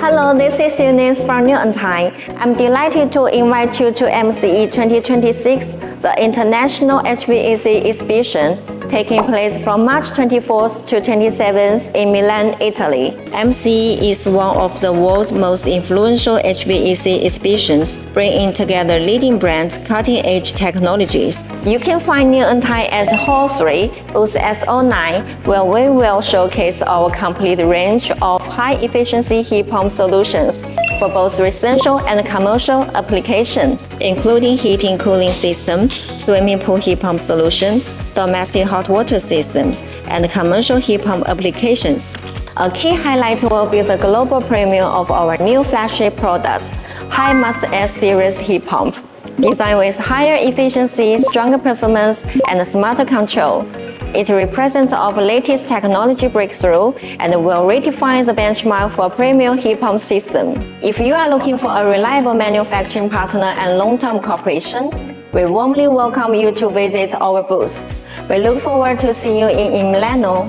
Hello, this is Eunice from Newntide. I'm delighted to invite you to MCE 2026, the International HVAC Exhibition, taking place from March 24th to 27th in Milan, Italy. MCE is one of the world's most influential HVAC exhibitions, bringing together leading brands, cutting-edge technologies. You can find Newntide at Hall 3, booth S09, where we will showcase our complete range of high-efficiency heat pump solutions for both residential and commercial application, including heating cooling system, swimming pool heat pump solution, domestic hot water systems, and commercial heat pump applications. A key highlight will be the global premiere of our new flagship products, High Mass S series heat pump, designed with higher efficiency, stronger performance, and smarter control. It represents our latest technology breakthrough and will redefine the benchmark for premium heat pump system. If you are looking for a reliable manufacturing partner and long-term cooperation, we warmly welcome you to visit our booth. We look forward to seeing you in Milano.